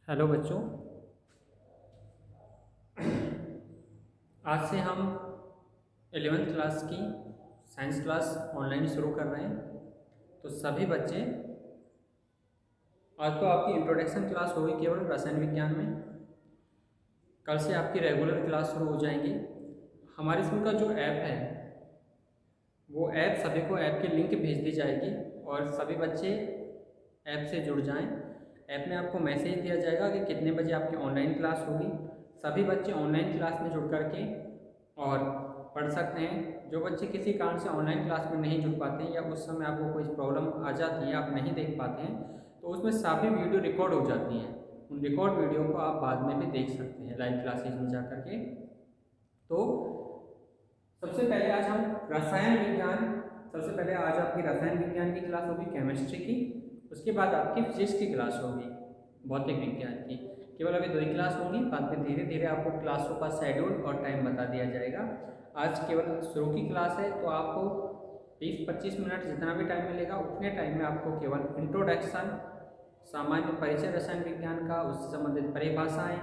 Hello बच्चों। आज से हम 11वीं क्लास की साइंस क्लास ऑनलाइन शुरू कर रहे हैं। तो सभी बच्चे, आज तो आपकी इंट्रोडक्शन क्लास होगी केवल रसायन विज्ञान में। कल से आपकी रेगुलर क्लास शुरू हो जाएंगी। हमारे स्कूल का जो ऐप है वो ऐप सभी को ऐप की लिंक भेज दी जाएगी और सभी बच्चे ऐप से जुड़ जाएं। ऐप में आपको मैसेज दिया जाएगा कि कितने बजे आपकी ऑनलाइन क्लास होगी। सभी बच्चे ऑनलाइन क्लास में जुड़ करके और पढ़ सकते हैं। जो बच्चे किसी कारण से ऑनलाइन क्लास में नहीं जुड़ पाते हैं या उस समय आपको कोई प्रॉब्लम आ जाती है, आप नहीं देख पाते हैं, तो उसमें सभी वीडियो रिकॉर्ड हो जाती हैं। उन रिकॉर्ड वीडियो को आप बाद में भी देख सकते हैं लाइव क्लासेज में जा करके। तो सबसे पहले आज हम रसायन विज्ञान, सबसे पहले आज आपकी रसायन विज्ञान की क्लास होगी, केमिस्ट्री की। उसके बाद आपकी फिजिक्स की क्लास होगी, भौतिक विज्ञान की। केवल अभी 2 ही क्लास होंगी, बाद में धीरे धीरे आपको क्लासों का शेड्यूल और टाइम बता दिया जाएगा। आज केवल शुरू की क्लास है, तो आपको 20-25 मिनट जितना भी टाइम मिलेगा उतने टाइम में आपको केवल इंट्रोडक्शन, सामान्य परिचय रसायन विज्ञान का, उससे संबंधित परिभाषाएं,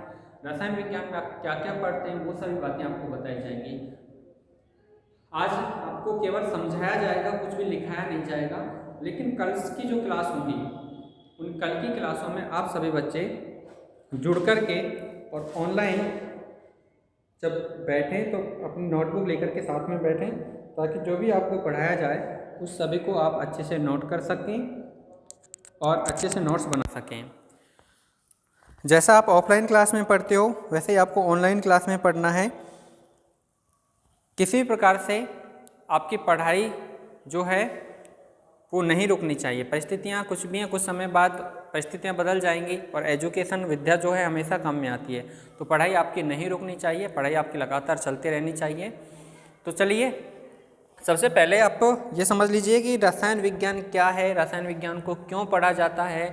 रसायन विज्ञान में आप क्या क्या पढ़ते हैं वो सभी बातें आपको बताई जाएंगी। आज आपको केवल समझाया जाएगा, कुछ भी लिखाया नहीं जाएगा। लेकिन कल की जो क्लास होगी, उन कल की क्लासों में आप सभी बच्चे जुड़ कर के और ऑनलाइन जब बैठें तो अपनी नोटबुक लेकर के साथ में बैठें, ताकि जो भी आपको पढ़ाया जाए उस सभी को आप अच्छे से नोट कर सकें और अच्छे से नोट्स बना सकें। जैसा आप ऑफलाइन क्लास में पढ़ते हो वैसे ही आपको ऑनलाइन क्लास में पढ़ना है। किसी भी प्रकार से आपकी पढ़ाई जो है वो नहीं रुकनी चाहिए। परिस्थितियाँ कुछ भी हैं, कुछ समय बाद परिस्थितियाँ बदल जाएंगी और एजुकेशन, विद्या जो है हमेशा काम में आती है। तो पढ़ाई आपकी नहीं रुकनी चाहिए, पढ़ाई आपकी लगातार चलती रहनी चाहिए। तो चलिए, सबसे पहले आप ये समझ लीजिए कि रसायन विज्ञान क्या है, रसायन विज्ञान को क्यों पढ़ा जाता है,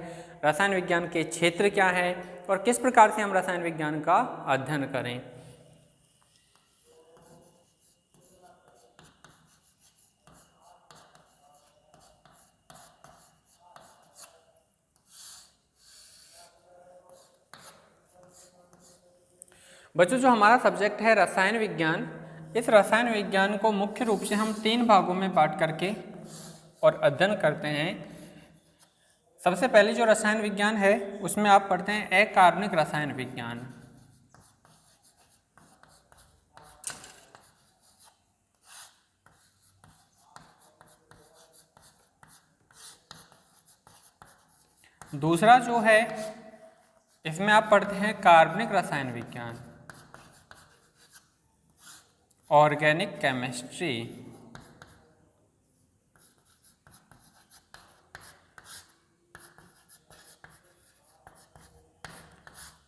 रसायन विज्ञान के क्षेत्र क्या है और किस प्रकार से हम रसायन विज्ञान का अध्ययन करें। बच्चों, जो हमारा सब्जेक्ट है रसायन विज्ञान, इस रसायन विज्ञान को मुख्य रूप से हम 3 भागों में बांट करके और अध्ययन करते हैं। सबसे पहले जो रसायन विज्ञान है उसमें आप पढ़ते हैं अकार्बनिक रसायन विज्ञान। दूसरा जो है इसमें आप पढ़ते हैं कार्बनिक रसायन विज्ञान, ऑर्गेनिक केमिस्ट्री।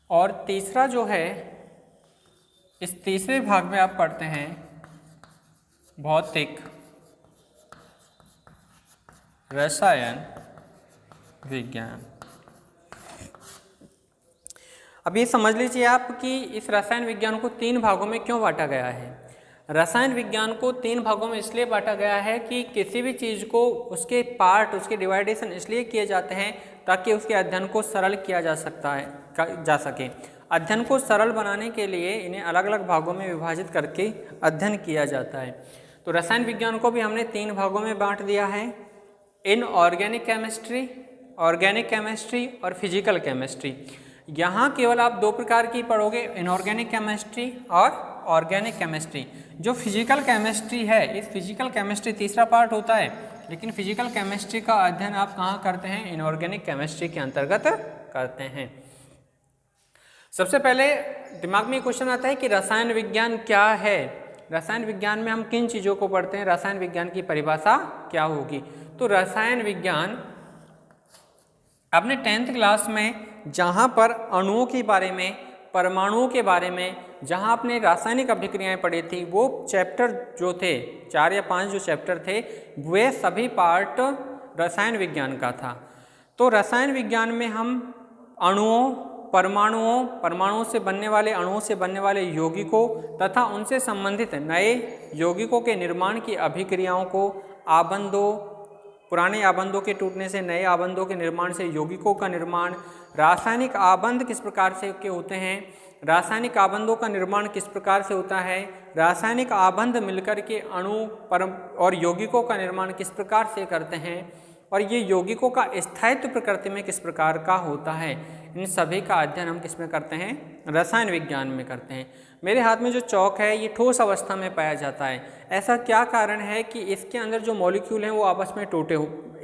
और तीसरा जो है, इस तीसरे भाग में आप पढ़ते हैं भौतिक रसायन विज्ञान। अब ये समझ लीजिए आप कि इस रसायन विज्ञान को 3 भागों में क्यों बांटा गया है। रसायन विज्ञान को 3 भागों में इसलिए बांटा गया है कि किसी भी चीज़ को उसके पार्ट, उसके डिवाइडेशन इसलिए किए जाते हैं ताकि उसके अध्ययन को सरल किया जा सके। अध्ययन को सरल बनाने के लिए इन्हें अलग अलग भागों में विभाजित करके अध्ययन किया जाता है। तो रसायन विज्ञान को भी हमने 3 भागों में बांट दिया है, इनऑर्गेनिक केमिस्ट्री, ऑर्गेनिक केमिस्ट्री और फिजिकल केमिस्ट्री। यहाँ केवल आप 2 प्रकार की पढ़ोगे, इनऑर्गेनिक केमिस्ट्री और ऑर्गेनिक केमिस्ट्री। जो फिजिकल केमिस्ट्री है, इस फिजिकल केमिस्ट्री तीसरा पार्ट होता है, लेकिन फिजिकल केमिस्ट्री का अध्ययन आप कहाँ करते हैं, इनऑर्गेनिक केमिस्ट्री के अंतर्गत करते हैं। सबसे पहले दिमाग में क्वेश्चन आता है कि रसायन विज्ञान क्या है, रसायन विज्ञान में हम किन चीज़ों को पढ़ते हैं, रसायन विज्ञान की परिभाषा क्या होगी। तो रसायन विज्ञान आपने 10th क्लास में जहाँ पर अणुओं के बारे में, परमाणुओं के बारे में, जहाँ आपने रासायनिक अभिक्रियाएं पढ़ी थी, वो चैप्टर जो थे 4 या 5 जो चैप्टर थे, वे सभी पार्ट रसायन विज्ञान का था। तो रसायन विज्ञान में हम अणुओं, परमाणुओं से बनने वाले, अणुओं से बनने वाले यौगिकों तथा उनसे संबंधित नए यौगिकों के निर्माण की अभिक्रियाओं को, आबंधों, पुराने आबंधों के टूटने से नए आबंधों के निर्माण से यौगिकों का निर्माण। रासायनिक आबंध किस प्रकार से के होते हैं, रासायनिक आबंधों का निर्माण किस प्रकार से होता है, रासायनिक आबंध मिलकर के अणु परम और यौगिकों का निर्माण किस प्रकार से करते हैं, और ये यौगिकों का स्थायित्व प्रकृति में किस प्रकार का होता है, इन सभी का अध्ययन हम किस में करते हैं, रसायन विज्ञान में करते हैं। मेरे हाथ में जो चौक है ये ठोस अवस्था में पाया जाता है। ऐसा क्या कारण है कि इसके अंदर जो मॉलिक्यूल हैं वो आपस में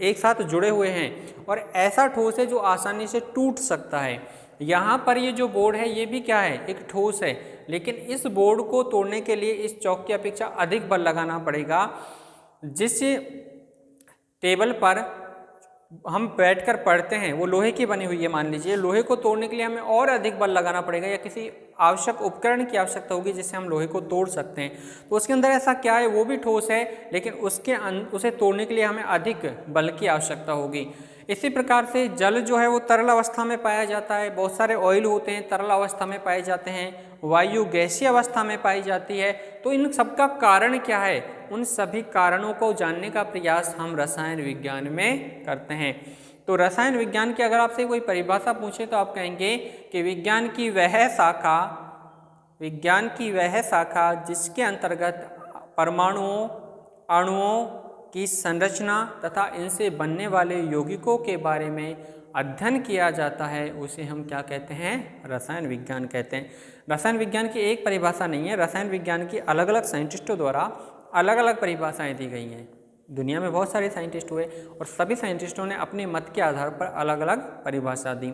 एक साथ जुड़े हुए हैं और ऐसा ठोस है जो आसानी से टूट सकता है। यहाँ पर ये जो बोर्ड है ये भी क्या है, एक ठोस है, लेकिन इस बोर्ड को तोड़ने के लिए इस चौक की अपेक्षा अधिक बल लगाना पड़ेगा। जिस टेबल पर हम बैठकर पढ़ते हैं वो लोहे की बनी हुई है, मान लीजिए, लोहे को तोड़ने के लिए हमें और अधिक बल लगाना पड़ेगा या किसी आवश्यक उपकरण की आवश्यकता होगी जिससे हम लोहे को तोड़ सकते हैं। तो उसके अंदर ऐसा क्या है, वो भी ठोस है लेकिन उसे तोड़ने के लिए हमें अधिक बल की आवश्यकता होगी। इसी प्रकार से जल जो है वो तरल अवस्था में पाया जाता है, बहुत सारे ऑयल होते हैं तरल अवस्था में पाए जाते हैं, वायु गैसीय अवस्था में पाई जाती है। तो इन सबका कारण क्या है, उन सभी कारणों को जानने का प्रयास हम रसायन विज्ञान में करते हैं। तो रसायन विज्ञान की अगर आपसे कोई परिभाषा पूछे तो आप कहेंगे कि विज्ञान की वह शाखा जिसके अंतर्गत परमाणुओं, अणुओं की संरचना तथा इनसे बनने वाले यौगिकों के बारे में अध्ययन किया जाता है उसे हम क्या कहते हैं, रसायन विज्ञान कहते हैं। रसायन विज्ञान की एक परिभाषा नहीं है, रसायन विज्ञान की अलग अलग साइंटिस्टों द्वारा अलग अलग परिभाषाएं दी गई हैं। दुनिया में बहुत सारे साइंटिस्ट हुए और सभी साइंटिस्टों ने अपने मत के आधार पर अलग अलग परिभाषा दी।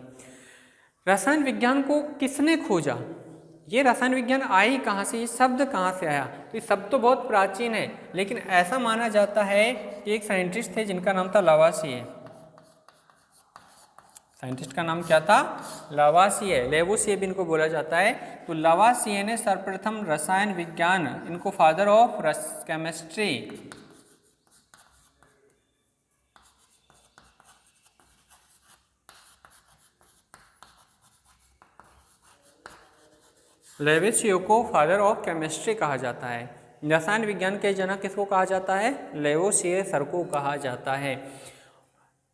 रसायन विज्ञान को किसने खोजा, ये रसायन विज्ञान आई कहाँ से, ये शब्द कहाँ से आया, तो ये शब्द तो बहुत प्राचीन है लेकिन ऐसा माना जाता है कि एक साइंटिस्ट थे जिनका नाम था लवासिए। साइंटिस्ट का नाम क्या था, लवासिए, लेवोसिए भी इनको बोला जाता है। तो लवासिए ने सर्वप्रथम रसायन विज्ञान, इनको फादर ऑफ केमिस्ट्री, लेवोसिए को फादर ऑफ केमिस्ट्री कहा जाता है। रसायन विज्ञान के जनक किसको कहा जाता है, लेवोसिए सर को कहा जाता है।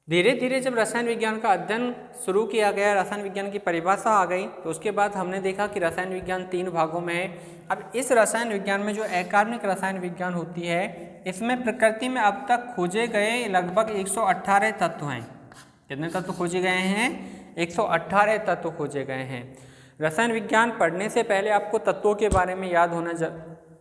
धीरे धीरे जब रसायन विज्ञान का अध्ययन शुरू किया गया, रसायन विज्ञान की परिभाषा आ गई, तो उसके बाद हमने देखा कि रसायन विज्ञान 3 भागों में है। अब इस रसायन विज्ञान में जो अकार्बनिक रसायन विज्ञान होती है, इसमें प्रकृति में अब तक खोजे गए लगभग 118 तत्व हैं। कितने तत्व खोजे गए हैं, 118 तत्व खोजे गए हैं। रसायन विज्ञान पढ़ने से पहले आपको तत्वों के बारे में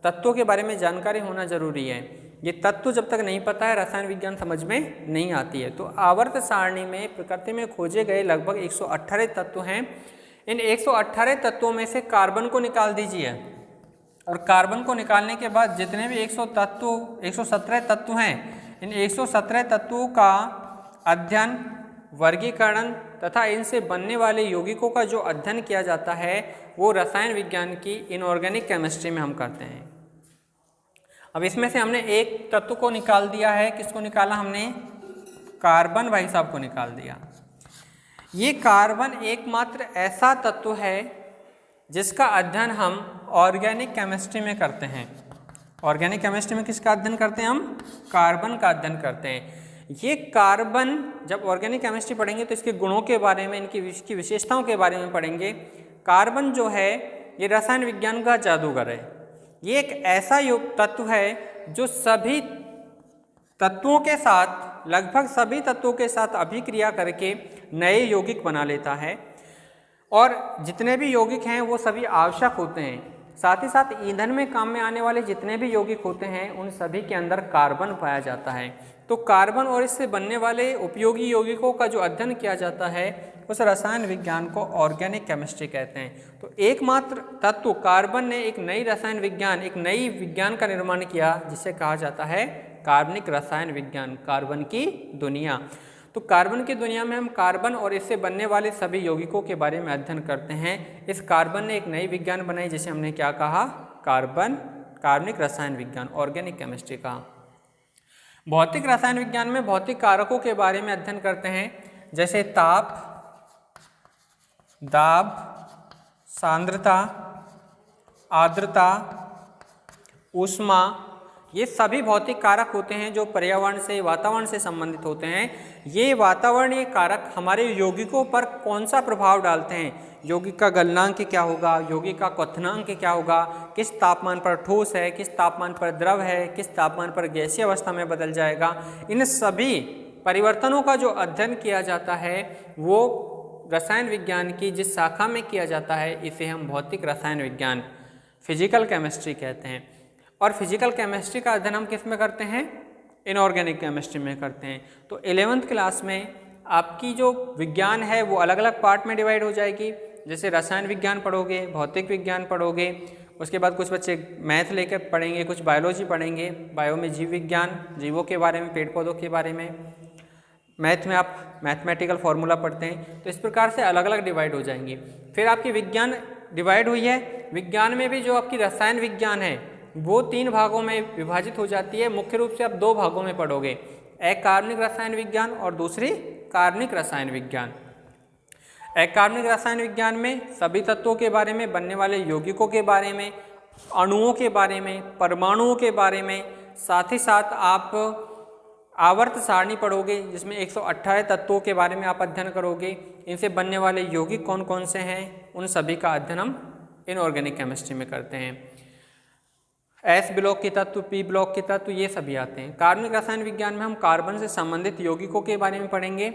तत्वों के बारे में जानकारी होना जरूरी है। ये तत्व जब तक नहीं पता है रसायन विज्ञान समझ में नहीं आती है। तो आवर्त सारणी में प्रकृति में खोजे गए लगभग 118 तत्व हैं। इन 118 तत्वों में से कार्बन को निकाल दीजिए और कार्बन को निकालने के बाद जितने भी 117 तत्व हैं, इन 117 तत्वों का अध्ययन, वर्गीकरण तथा इनसे बनने वाले यौगिकों का जो अध्ययन किया जाता है वो रसायन विज्ञान की इनऑर्गेनिक केमिस्ट्री में हम करते हैं। अब इसमें से हमने एक तत्व को निकाल दिया है, किसको निकाला हमने, कार्बन भाई साहब को निकाल दिया। ये कार्बन एकमात्र ऐसा तत्व है जिसका अध्ययन हम ऑर्गेनिक केमिस्ट्री में करते हैं। ऑर्गेनिक केमिस्ट्री में किसका अध्ययन करते हैं, हम कार्बन का अध्ययन करते हैं। ये कार्बन जब ऑर्गेनिक केमिस्ट्री पढ़ेंगे तो इसके गुणों के बारे में, इसकी विशेषताओं के बारे में पढ़ेंगे। कार्बन जो है ये रसायन विज्ञान का जादूगर है। ये एक ऐसा तत्व है जो सभी तत्वों के साथ, लगभग सभी तत्वों के साथ अभिक्रिया करके नए यौगिक बना लेता है और जितने भी यौगिक हैं वो सभी आवश्यक होते हैं। साथ ही साथ ईंधन में काम में आने वाले जितने भी यौगिक होते हैं उन सभी के अंदर कार्बन पाया जाता है। तो कार्बन और इससे बनने वाले उपयोगी यौगिकों का जो अध्ययन किया जाता है उस रसायन विज्ञान को ऑर्गेनिक केमिस्ट्री कहते हैं। तो एकमात्र तत्व कार्बन ने एक नई रसायन विज्ञान, एक नई विज्ञान का निर्माण किया जिसे कहा जाता है कार्बनिक रसायन विज्ञान, कार्बन की दुनिया। तो कार्बन की दुनिया में हम कार्बन और इससे बनने वाले सभी यौगिकों के बारे में अध्ययन करते हैं। इस कार्बन ने एक नई विज्ञान बनाई जिसे हमने क्या कहा, कार्बनिक रसायन विज्ञान, ऑर्गेनिक केमिस्ट्री कहा। भौतिक रसायन विज्ञान में भौतिक कारकों के बारे में अध्ययन करते हैं, जैसे ताप, दाब, सांद्रता, आर्द्रता, ऊष्मा, ये सभी भौतिक कारक होते हैं जो पर्यावरण से, वातावरण से संबंधित होते हैं। ये वातावरणीय कारक हमारे यौगिकों पर कौन सा प्रभाव डालते हैं, यौगिक का गलनांक क्या होगा, यौगिक का क्वथनांक क्या होगा, किस तापमान पर ठोस है, किस तापमान पर द्रव है, किस तापमान पर गैसीय अवस्था में बदल जाएगा, इन सभी परिवर्तनों का जो अध्ययन किया जाता है वो रसायन विज्ञान की जिस शाखा में किया जाता है इसे हम भौतिक रसायन विज्ञान, फिजिकल केमिस्ट्री कहते हैं। और फिजिकल केमिस्ट्री का अध्ययन हम किस में करते हैं, इनऑर्गेनिक केमिस्ट्री में करते हैं। तो 11th क्लास में आपकी जो विज्ञान है वो अलग अलग पार्ट में डिवाइड हो जाएगी। जैसे रसायन विज्ञान पढ़ोगे, भौतिक विज्ञान पढ़ोगे, उसके बाद कुछ बच्चे मैथ लेकर पढ़ेंगे, कुछ बायोलॉजी पढ़ेंगे, बायो में जीव विज्ञान, जीवों के बारे में, पेड़ पौधों के बारे में, मैथ में आप मैथमेटिकल फार्मूला पढ़ते हैं। तो इस प्रकार से अलग अलग डिवाइड हो जाएंगी। फिर आपकी विज्ञान डिवाइड हुई है, विज्ञान में भी जो आपकी रसायन विज्ञान है वो 3 भागों में विभाजित हो जाती है। मुख्य रूप से आप 2 भागों में पढ़ोगे, एक कार्बनिक रसायन विज्ञान और दूसरी कार्बनिक रसायन विज्ञान। एक कार्बनिक रसायन विज्ञान में सभी तत्वों के बारे में, बनने वाले यौगिकों के बारे में, अणुओं के बारे में, परमाणुओं के बारे में, साथ ही साथ आप आवर्त सारणी पढ़ोगे जिसमें 118 तत्वों के बारे में आप अध्ययन करोगे। इनसे बनने वाले यौगिक कौन कौन से हैं उन सभी का अध्ययन हम इनऑर्गेनिक केमिस्ट्री में करते हैं। एस ब्लॉक के तत्व, पी ब्लॉक के तत्व, ये सभी आते हैं। कार्बनिक रसायन विज्ञान में हम कार्बन से संबंधित यौगिकों के बारे में पढ़ेंगे।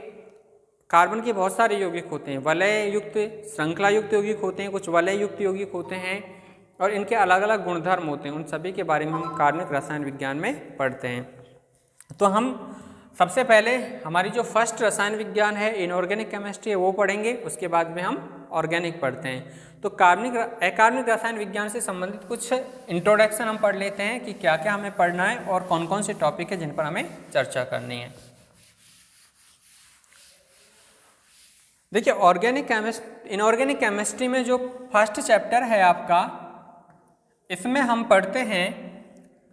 कार्बन के बहुत सारे यौगिक होते हैं, वलय युक्त, श्रृंखला युक्त यौगिक होते हैं, कुछ वलय युक्त यौगिक होते हैं और इनके अलग अलग गुणधर्म होते हैं। उन सभी के बारे में हम कार्बनिक रसायन विज्ञान में पढ़ते हैं। तो हम सबसे पहले हमारी जो फर्स्ट रसायन विज्ञान है, इनऑर्गेनिक केमिस्ट्री है, वो पढ़ेंगे। उसके बाद में हम ऑर्गेनिक पढ़ते हैं। तो अकार्बनिक रसायन विज्ञान से संबंधित कुछ इंट्रोडक्शन हम पढ़ लेते हैं कि क्या क्या हमें पढ़ना है और कौन कौन से टॉपिक है जिन पर हमें चर्चा करनी है। देखिए, इनऑर्गेनिक केमिस्ट्री में जो फर्स्ट चैप्टर है आपका, इसमें हम पढ़ते हैं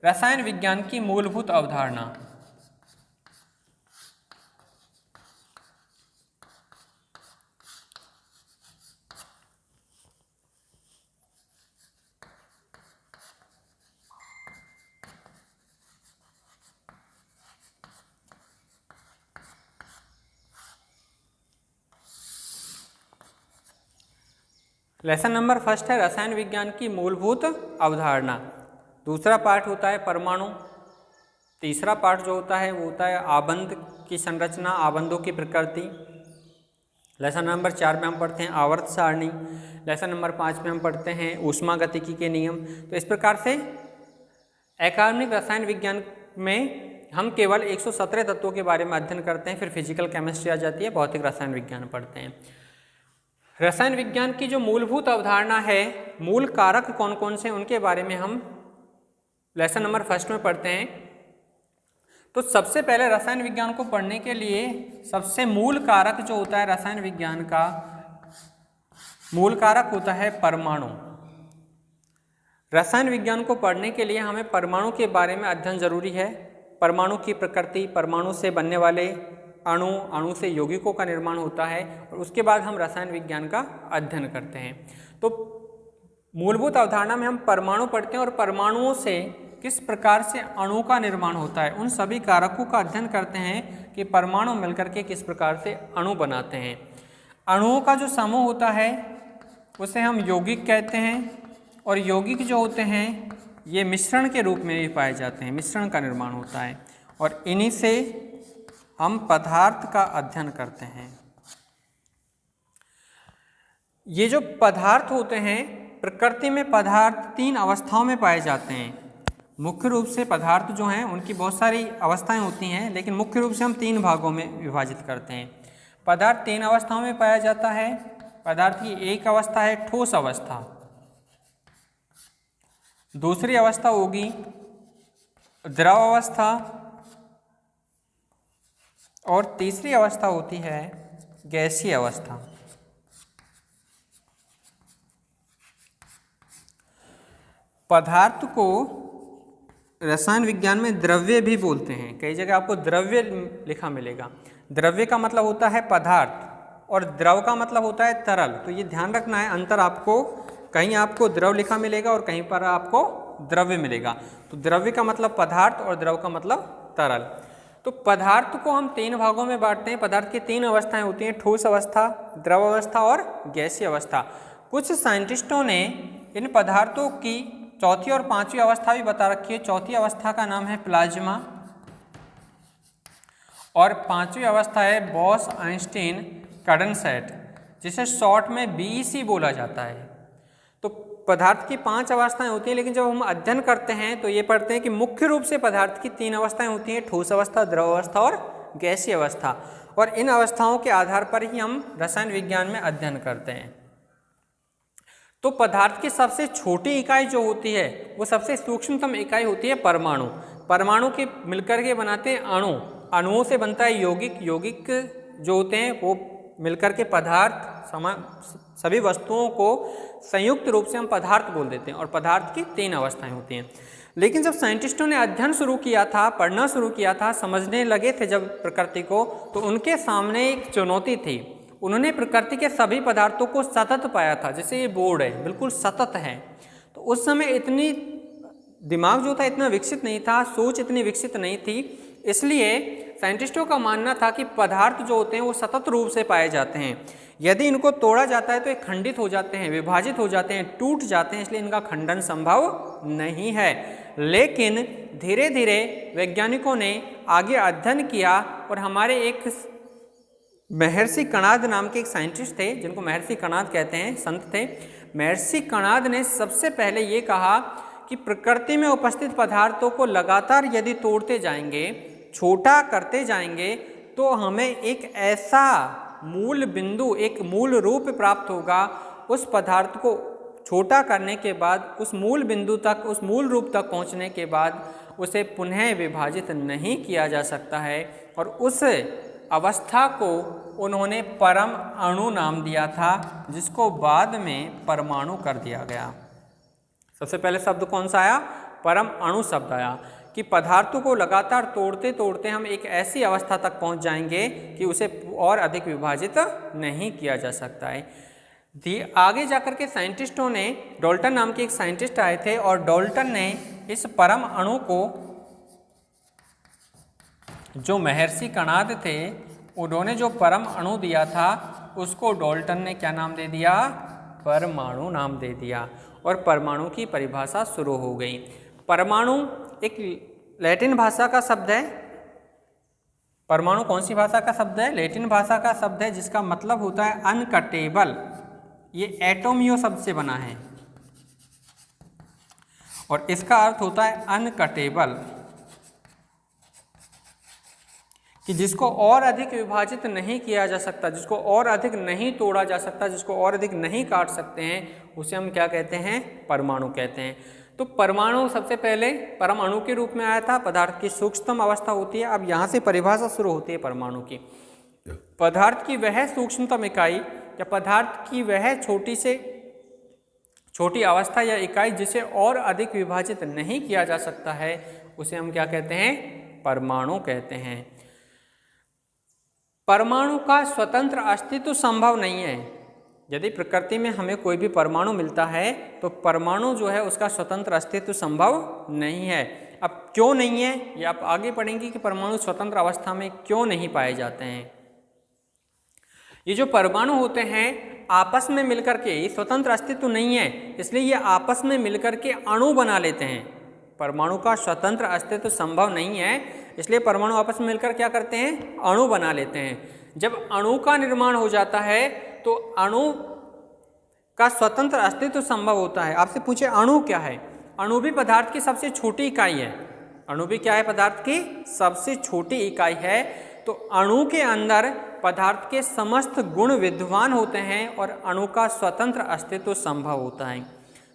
रसायन विज्ञान की मूलभूत अवधारणा। लेसन नंबर फर्स्ट है रसायन विज्ञान की मूलभूत अवधारणा। दूसरा पार्ट होता है परमाणु। तीसरा पार्ट जो होता है वो होता है आबंध की संरचना, आबंधों की प्रकृति। लेसन नंबर 4 में हम पढ़ते हैं आवर्त सारणी। लेसन नंबर 5 में हम पढ़ते हैं ऊष्मागतिकी के नियम। तो इस प्रकार से अकार्बनिक रसायन विज्ञान में हम केवल 117 तत्वों के बारे में अध्ययन करते हैं। फिर फिजिकल केमिस्ट्री आ जाती है, भौतिक रसायन विज्ञान पढ़ते हैं। रसायन विज्ञान की जो मूलभूत अवधारणा है, मूल कारक कौन कौन से, उनके बारे में हम लेसन नंबर फर्स्ट में पढ़ते हैं। तो सबसे पहले रसायन विज्ञान को पढ़ने के लिए सबसे मूल कारक जो होता है रसायन विज्ञान का, मूल कारक होता है परमाणु। रसायन विज्ञान को पढ़ने के लिए हमें परमाणु के बारे में अध्ययन जरूरी है। परमाणु की प्रकृति, परमाणु से बनने वाले अणु, अणु से यौगिकों का निर्माण होता है और उसके बाद हम रसायन विज्ञान का अध्ययन करते हैं। तो मूलभूत अवधारणा में हम परमाणु पढ़ते हैं और परमाणुओं से किस प्रकार से अणु का निर्माण होता है, उन सभी कारकों का अध्ययन करते हैं कि परमाणु मिलकर के किस प्रकार से अणु बनाते हैं। अणुओं का जो समूह होता है उसे हम यौगिक कहते हैं और यौगिक जो होते हैं ये मिश्रण के रूप में भी पाए जाते हैं, मिश्रण का निर्माण होता है और इन्हीं से हम पदार्थ का अध्ययन करते हैं। ये जो पदार्थ होते हैं, प्रकृति में पदार्थ 3 अवस्थाओं में पाए जाते हैं। मुख्य रूप से पदार्थ जो हैं उनकी बहुत सारी अवस्थाएं होती हैं, लेकिन मुख्य रूप से हम 3 भागों में विभाजित करते हैं। पदार्थ 3 अवस्थाओं में पाया जाता है। पदार्थ की एक अवस्था है ठोस अवस्था, दूसरी अवस्था होगी द्रव अवस्था और तीसरी अवस्था होती है गैसीय अवस्था। पदार्थ को रसायन विज्ञान में द्रव्य भी बोलते हैं। कई जगह आपको द्रव्य लिखा मिलेगा। द्रव्य का मतलब होता है पदार्थ और द्रव का मतलब होता है तरल। तो ये ध्यान रखना है, अंतर आपको कहीं आपको द्रव लिखा मिलेगा और कहीं पर आपको द्रव्य मिलेगा। तो द्रव्य का मतलब पदार्थ और द्रव का मतलब तरल। तो पदार्थ को हम 3 भागों में बांटते हैं। पदार्थ की 3 अवस्थाएं होती हैं, ठोस अवस्था, द्रव अवस्था और गैसीय अवस्था। कुछ साइंटिस्टों ने इन पदार्थों की चौथी और पांचवी अवस्था भी बता रखी है। चौथी अवस्था का नाम है प्लाज्मा और पांचवी अवस्था है बॉस आइंस्टीन कंडेंसेट, जिसे शॉर्ट में बीईसी बोला जाता है। तो पदार्थ की 5 अवस्थाएं होती हैं, लेकिन जब हम अध्ययन करते हैं तो ये पढ़ते हैं कि मुख्य रूप से पदार्थ की 3 अवस्थाएं होती हैं, ठोस अवस्था, द्रव अवस्था और गैसीय अवस्था। और इन अवस्थाओं के आधार पर ही हम रसायन विज्ञान में अध्ययन करते हैं। तो पदार्थ की सबसे छोटी इकाई जो होती है वो सबसे सूक्ष्मतम इकाई होती है परमाणु। परमाणु के मिलकर के बनाते हैं अणु, अणुओं से बनता है यौगिक, यौगिक जो होते हैं वो मिलकर के पदार्थ, सभी वस्तुओं को संयुक्त रूप से हम पदार्थ बोल देते हैं। और पदार्थ की 3 अवस्थाएं होती हैं। लेकिन जब साइंटिस्टों ने अध्ययन शुरू किया था, पढ़ना शुरू किया था, समझने लगे थे जब प्रकृति को, तो उनके सामने एक चुनौती थी। उन्होंने प्रकृति के सभी पदार्थों को सतत पाया था, जैसे ये बोर्ड है बिल्कुल सतत है। तो उस समय इतनी दिमाग जो था इतना विकसित नहीं था, सोच इतनी विकसित नहीं थी, इसलिए साइंटिस्टों का मानना था कि पदार्थ जो होते हैं वो सतत रूप से पाए जाते हैं। यदि इनको तोड़ा जाता है तो ये खंडित हो जाते हैं, विभाजित हो जाते हैं, टूट जाते हैं, इसलिए इनका खंडन संभव नहीं है। लेकिन धीरे धीरे वैज्ञानिकों ने आगे अध्ययन किया और हमारे एक महर्षि कणाद नाम के एक साइंटिस्ट थे, जिनको महर्षि कणाद कहते हैं, संत थे। महर्षि कणाद ने सबसे पहले ये कहा कि प्रकृति में उपस्थित पदार्थों को लगातार यदि तोड़ते जाएंगे, छोटा करते जाएंगे, तो हमें एक ऐसा मूल बिंदु, एक मूल रूप प्राप्त होगा। उस पदार्थ को छोटा करने के बाद, उस मूल बिंदु तक, उस मूल रूप तक पहुंचने के बाद उसे पुनः विभाजित नहीं किया जा सकता है। और उस अवस्था को उन्होंने परम अणु नाम दिया था, जिसको बाद में परमाणु कर दिया गया। सबसे पहले शब्द कौन सा आया? परम अणु शब्द आया कि पदार्थों को लगातार तोड़ते तोड़ते हम एक ऐसी अवस्था तक पहुंच जाएंगे कि उसे और अधिक विभाजित नहीं किया जा सकता है। आगे जाकर के साइंटिस्टों ने, डाल्टन नाम के एक साइंटिस्ट आए थे और डाल्टन ने इस परम अणु को, जो महर्षि कणाद थे उन्होंने जो परम अणु दिया था उसको डाल्टन ने क्या नाम दे दिया? परमाणु नाम दे दिया। और परमाणु की परिभाषा शुरू हो गई। परमाणु एक लैटिन भाषा का शब्द है। परमाणु कौन सी भाषा का शब्द है? लैटिन भाषा का शब्द है, जिसका मतलब होता है अनकटेबल। ये एटोमियो शब्द से बना है और इसका अर्थ होता है अनकटेबल, कि जिसको और अधिक विभाजित नहीं किया जा सकता, जिसको और अधिक नहीं तोड़ा जा सकता, जिसको और अधिक नहीं काट सकते हैं, उसे हम क्या कहते हैं? परमाणु कहते हैं। तो परमाणु सबसे पहले परम अणु के रूप में आया था, पदार्थ की सूक्ष्मतम अवस्था होती है। अब यहाँ से परिभाषा शुरू होती है परमाणु की। पदार्थ की वह सूक्ष्मतम इकाई या पदार्थ की वह छोटी से छोटी अवस्था या इकाई जिसे और अधिक विभाजित नहीं किया जा सकता है, उसे हम क्या कहते हैं? परमाणु कहते हैं। परमाणु का स्वतंत्र अस्तित्व संभव नहीं है। यदि प्रकृति में हमें कोई भी परमाणु मिलता है तो परमाणु जो है उसका स्वतंत्र अस्तित्व संभव नहीं है। अब क्यों नहीं है ये आप आगे पढ़ेंगे कि परमाणु स्वतंत्र अवस्था में क्यों नहीं पाए जाते हैं। ये जो परमाणु होते हैं आपस में मिलकर के, ये स्वतंत्र अस्तित्व नहीं है, इसलिए ये आपस में मिलकर के अणु बना लेते हैं। परमाणु का स्वतंत्र अस्तित्व संभव नहीं है, इसलिए परमाणु आपस में मिलकर क्या करते हैं? अणु बना लेते हैं। जब अणु का निर्माण हो जाता है तो अणु का स्वतंत्र अस्तित्व संभव होता है। आपसे पूछे अणु क्या है? अणु भी पदार्थ की सबसे छोटी इकाई है। अणु भी क्या है? पदार्थ की सबसे छोटी इकाई है। तो अणु के अंदर पदार्थ के समस्त गुण विद्यमान होते हैं और अणु का स्वतंत्र अस्तित्व संभव होता है।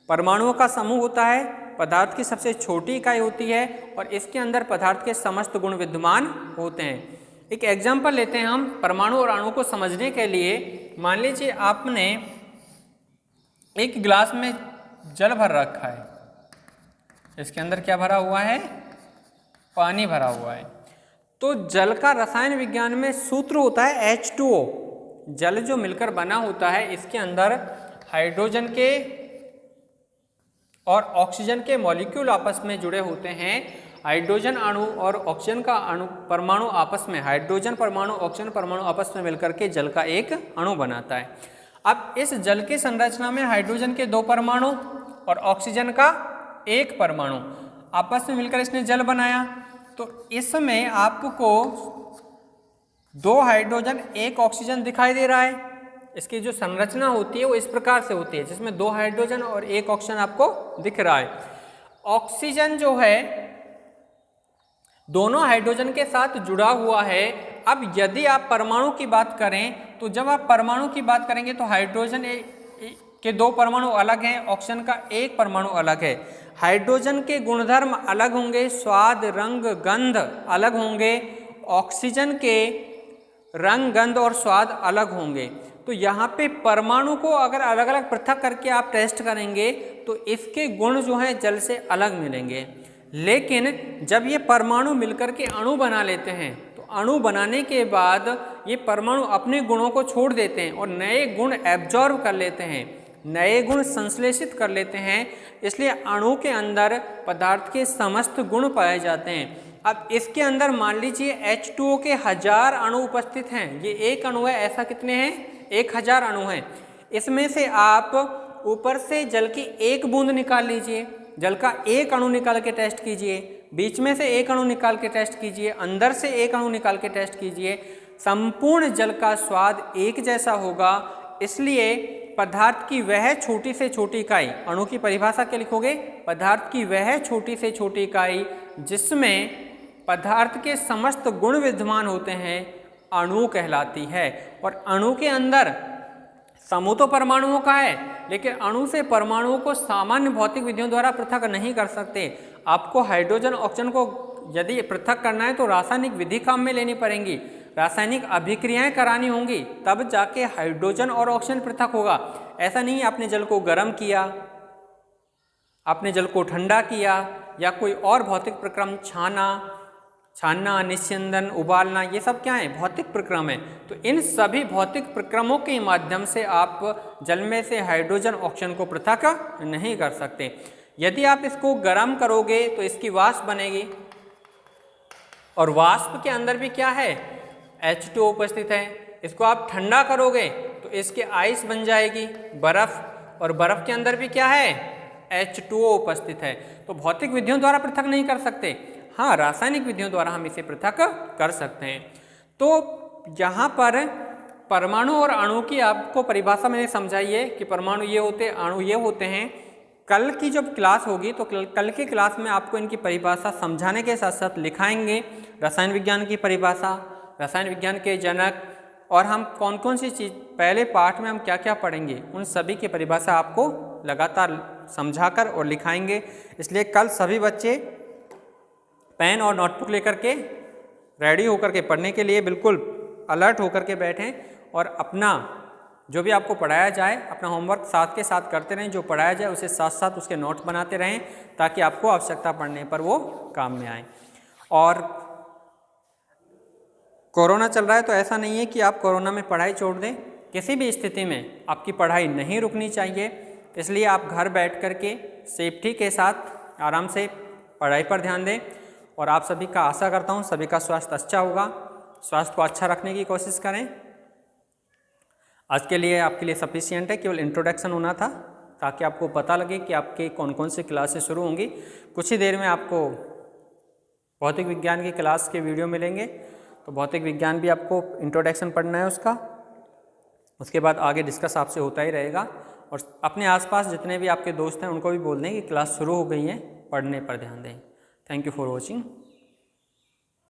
परमाणुओं का समूह होता है, पदार्थ की सबसे छोटी इकाई होती है और इसके अंदर पदार्थ के समस्त गुण विद्यमान होते हैं। एक एग्जाम्पल लेते हैं हम परमाणु और अणु को समझने के लिए। मान लीजिए आपने एक गिलास में जल भर रखा है, इसके अंदर क्या भरा हुआ है? पानी भरा हुआ है। तो जल का रसायन विज्ञान में सूत्र होता है H2O। जल जो मिलकर बना होता है इसके अंदर हाइड्रोजन के और ऑक्सीजन के मॉलिक्यूल आपस में जुड़े होते हैं। हाइड्रोजन अणु और ऑक्सीजन का अणु परमाणु आपस में, हाइड्रोजन परमाणु ऑक्सीजन परमाणु आपस में मिलकर के जल का एक अणु बनाता है। अब इस जल की संरचना में हाइड्रोजन के 2 परमाणु और ऑक्सीजन का 1 परमाणु आपस में मिलकर इसने जल बनाया। तो इसमें आपको 2 हाइड्रोजन 1 ऑक्सीजन दिखाई दे रहा है। इसकी जो संरचना होती है वो इस प्रकार से होती है, जिसमें 2 हाइड्रोजन और 1 ऑक्सीजन आपको दिख रहा है। ऑक्सीजन जो है दोनों हाइड्रोजन के साथ जुड़ा हुआ है। अब यदि आप परमाणु की बात करें तो जब आप परमाणु की बात करेंगे तो हाइड्रोजन के 2 परमाणु अलग हैं, ऑक्सीजन का 1 परमाणु अलग है। हाइड्रोजन के गुणधर्म अलग होंगे, स्वाद, रंग, गंध अलग होंगे। ऑक्सीजन के रंग, गंध और स्वाद अलग होंगे। तो यहाँ पे परमाणु को अगर अलग अलग पृथक करके आप टेस्ट करेंगे तो इसके गुण जो हैं जल से अलग मिलेंगे। लेकिन जब ये परमाणु मिलकर के अणु बना लेते हैं तो अणु बनाने के बाद ये परमाणु अपने गुणों को छोड़ देते हैं और नए गुण एब्जॉर्ब कर लेते हैं, नए गुण संश्लेषित कर लेते हैं। इसलिए अणु के अंदर पदार्थ के समस्त गुण पाए जाते हैं। अब इसके अंदर मान लीजिए H2O के 1000 अणु उपस्थित हैं। ये एक अणु है, ऐसा कितने हैं? 1000 अणु हैं। इसमें से आप ऊपर से जल की 1 बूंद निकाल लीजिए, जल का 1 अणु निकाल के टेस्ट कीजिए, बीच में से 1 अणु निकाल के टेस्ट कीजिए, अंदर से 1 अणु निकाल के टेस्ट कीजिए। संपूर्ण जल का स्वाद एक जैसा होगा। इसलिए पदार्थ की वह छोटी से छोटी इकाई, अणु की परिभाषा क्या लिखोगे? पदार्थ की वह छोटी से छोटी इकाई जिसमें पदार्थ के समस्त गुण विद्यमान होते हैं अणु कहलाती है। और अणु के अंदर समूह तो परमाणुओं का है, लेकिन अणु से परमाणुओं को सामान्य भौतिक विधियों द्वारा पृथक नहीं कर सकते। आपको हाइड्रोजन ऑक्सीजन को यदि पृथक करना है तो रासायनिक विधि काम में लेनी पड़ेंगी, रासायनिक अभिक्रियाएं करानी होंगी, तब जाके हाइड्रोजन और ऑक्सीजन पृथक होगा। ऐसा नहीं आपने जल को गर्म किया, आपने जल को ठंडा किया या कोई और भौतिक प्रक्रम छानना, निस्यंदन, उबालना, ये सब क्या है? भौतिक प्रक्रम है। तो इन सभी भौतिक प्रक्रमों के माध्यम से आप जल में से हाइड्रोजन ऑक्सीजन को पृथक नहीं कर सकते। यदि आप इसको गर्म करोगे तो इसकी वाष्प बनेगी और वाष्प के अंदर भी क्या है? H2O उपस्थित है। इसको आप ठंडा करोगे तो इसके आइस बन जाएगी, बर्फ, और बर्फ के अंदर भी क्या है? H2O उपस्थित है। तो भौतिक विधियों द्वारा पृथक नहीं कर सकते, हाँ रासायनिक विधियों द्वारा हम इसे पृथक कर सकते हैं। तो यहाँ पर परमाणु और अणु की आपको परिभाषा मैंने समझाई है कि परमाणु ये होते हैं, अणु ये होते हैं। कल की जब क्लास होगी तो कल की क्लास में आपको इनकी परिभाषा समझाने के साथ साथ लिखाएंगे, रसायन विज्ञान की परिभाषा, रसायन विज्ञान के जनक, और हम कौन कौन सी चीज़ पहले पाठ में हम क्या क्या पढ़ेंगे उन सभी की परिभाषा आपको लगातार समझाकर और लिखाएंगे। इसलिए कल सभी बच्चे पेन और नोटबुक लेकर के रेडी होकर के पढ़ने के लिए बिल्कुल अलर्ट होकर के बैठें और अपना जो भी आपको पढ़ाया जाए अपना होमवर्क साथ के साथ करते रहें। जो पढ़ाया जाए उसे साथ साथ उसके नोट्स बनाते रहें ताकि आपको आवश्यकता पड़ने पर वो काम में आए। और कोरोना चल रहा है तो ऐसा नहीं है कि आप कोरोना में पढ़ाई छोड़ दें, किसी भी स्थिति में आपकी पढ़ाई नहीं रुकनी चाहिए। इसलिए आप घर बैठ कर के सेफ्टी के साथ आराम से पढ़ाई पर ध्यान दें। और आप सभी का आशा करता हूँ सभी का स्वास्थ्य अच्छा होगा, स्वास्थ्य को अच्छा रखने की कोशिश करें। आज के लिए आपके लिए सफिशिएंट है, केवल इंट्रोडक्शन होना था ताकि आपको पता लगे कि आपके कौन कौन सी क्लासेस शुरू होंगी। कुछ ही देर में आपको भौतिक विज्ञान की क्लास के वीडियो मिलेंगे, तो भौतिक विज्ञान भी आपको इंट्रोडक्शन पढ़ना है उसका, उसके बाद आगे डिस्कस आपसे होता ही रहेगा। और अपने आसपास जितने भी आपके दोस्त हैं उनको भी बोल दें कि क्लास शुरू हो गई है, पढ़ने पर ध्यान दें। Thank you for watching.